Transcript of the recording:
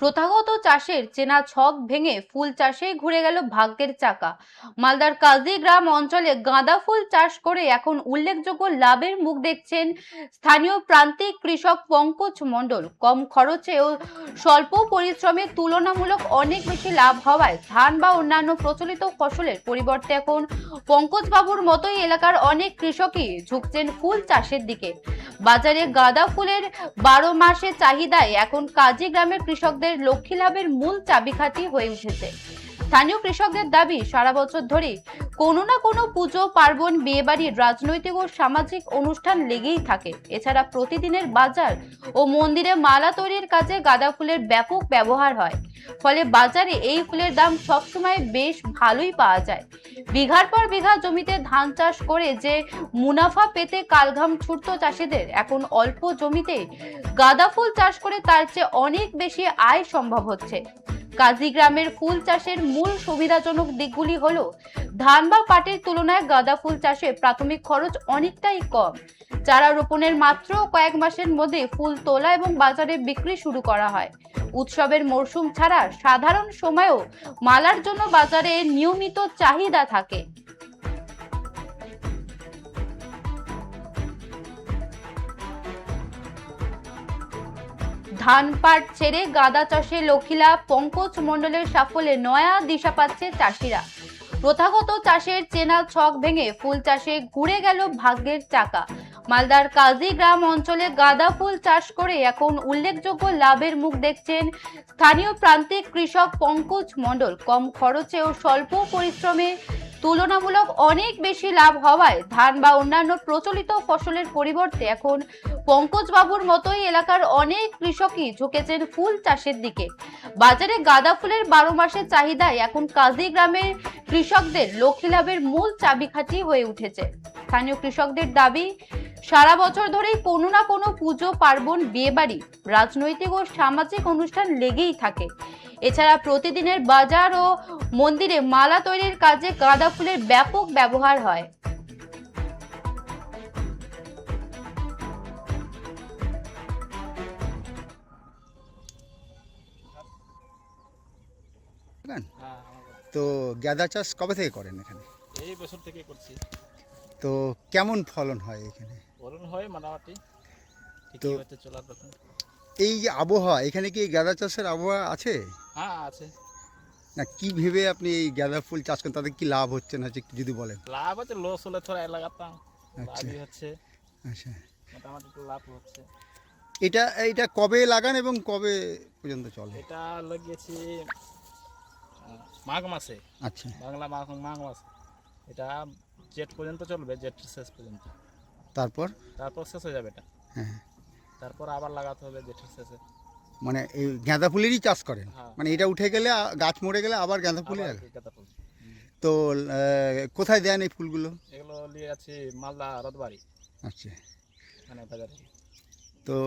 প্রথাগত চাষের চেনা ছক ভেঙে ফুল চাষে ঘুরে গেল ভাগ্যের চাকা। মালদার কাজীগ্রাম অঞ্চলে গাঁদা ফুল চাষ করে এখন উল্লেখযোগ্য লাভের মুখ দেখছেন স্থানীয় প্রান্তিক কৃষক পঙ্কজ মণ্ডল। কম খরচে ও স্বল্প পরিশ্রমে তুলনামূলক অনেক বেশি লাভ হওয়ায় ধান বা অন্যান্য প্রচলিত ফসলের পরিবর্তে এখন পঙ্কজ বাবুর মতোই এলাকার অনেক কৃষকই ঝুঁকছেন ফুল চাষের দিকে। বাজারে গাঁদা ফুলের 12 মাসের চাহিদায় এখন কাজীগ্রামের কৃষকদের লক্ষ্মী লাভের মূল চাবিকাঠি হয়ে উঠেছে। স্থানীয় কৃষকদের দাবি, সারা বছর ধরে কোনো না কোনো পুজো পার্বণ, বিয়েবাড়ি, রাজনৈতিক ও সামাজিক অনুষ্ঠান লেগেই থাকে। এছাড়া প্রতিদিনের বাজার ও মন্দিরে মালা তৈরির কাজে গাঁদা ফুলের ব্যাপক ব্যবহার হয়। ফলে বাজারে এই ফুলের দাম সবসময় বেশ ভালোই পাওয়া যায়। বিঘার পর বিঘা জমিতে ধান চাষ করে যে মুনাফা পেতে কালঘাম ছুটত চাষিদের, এখন অল্প জমিতে গাঁদা ফুল চাষ করে তার চেয়ে অনেক বেশি আয় সম্ভব হচ্ছে। কাজীগ্রামের ফুল চাষের মূল সুবিধাজনক দিকগুলি হলো, ধান বা পাটের তুলনায় গাঁদা ফুল চাষে প্রাথমিক খরচ অনেকটাই কম। চারা রোপণের মাত্র কয়েক মাসের মধ্যে ফুল তোলা এবং বাজারে বিক্রি শুরু করা হয়। উৎসবের মরশুম ছাড়া সাধারণ সময়েও মালার জন্য বাজারে নিয়মিত চাহিদা থাকে। ধান পাট ছেড়ে গাঁদা চাষে লক্ষ্মীলাভ, পঙ্কজ মণ্ডলের সাফল্যে নয়া দিশা পাচ্ছে চাষিরা। প্রথাগত চাষের চেনা ছক ভেঙে ফুল চাষে ঘুরে গেল ভাগ্যের চাকা। মালদার কাজীগ্রাম অঞ্চলে গাঁদা ফুল চাষ করে এখন উল্লেখযোগ্য লাভের মুখ দেখছেন স্থানীয় প্রান্তিক কৃষক পঙ্কজ মণ্ডল। কম খরচে ও স্বল্প পরিশ্রমে তুলনামূলক অনেক বেশি লাভ হওয়ায় ধান বা অন্যান্য প্রচলিত ফসলের পরিবর্তে এখন পঙ্কজ বাবুর মতোই এলাকার অনেক কৃষকই ঝুঁকেছেন ফুল চাষের দিকে। বাজারে গাঁদা ফুলের 12 মাসের চাহিদায় এখন কাজীগ্রামের কৃষকদের লক্ষ্মী লাভের মূল চাবিকাঠি হয়ে উঠেছে। স্থানীয় কৃষকদের দাবি, সারা বছর ধরেই কোনো না কোনো পুজো পার্বণ, বিয়েবাড়ি, রাজনৈতিক ও সামাজিক অনুষ্ঠান লেগেই থাকে। এছাড়া প্রতিদিনের বাজার ও মন্দিরে মালা তৈরির কাজে গাঁদা ফুলের ব্যাপক ব্যবহার হয়। তো গাঁদা চাষ কবে থেকে করেন এখানে? এই বছর থেকে করছি। তো কেমন ফলন হয় এখানে? ফলন হয় মোটামুটি, তো ঠিকই হতে চলার কথা। এই যে আবহাওয়া, এখানে কি গাঁদা চাষের আবহাওয়া আছে? হ্যাঁ আছে। না কি ভেবে আপনি এই গাঁদা ফুল চাষ করেন, তাতে কি লাভ হচ্ছে না একটু যদি বলেন। লাভ হচ্ছে, লস হলে থোড়া লাগাতাম, আচ্ছা লাভই হচ্ছে, আচ্ছা। মোটামুটি একটু লাভ হচ্ছে। এটা এটা কবে লাগান এবং কবে পর্যন্ত চলে? এটা লাগিয়েছি মাঘ মাসে, আচ্ছা। বাংলা মাঘ মাসে। এটা জেঠ পর্যন্ত চলবে, জেঠ শেষ পর্যন্ত। তারপর তারপর শেষ হয়ে যাবে এটা। হ্যাঁ, তারপর আবার লাগাতে হবে জেঠের শেষে। মানে এই গাঁদা ফুলেরই চাষ করেন? হ্যাঁ। মানে এটা উঠে গেলে গাছ মরে গেলে আবার গাঁদা ফুলই আবার লাগে? গাঁদা ফুল। তো কোথায় দেন এই ফুলগুলো? এগুলো নিয়ে যাচ্ছি মালদা রথবাড়ি, আচ্ছা। মানে বাজারে। তো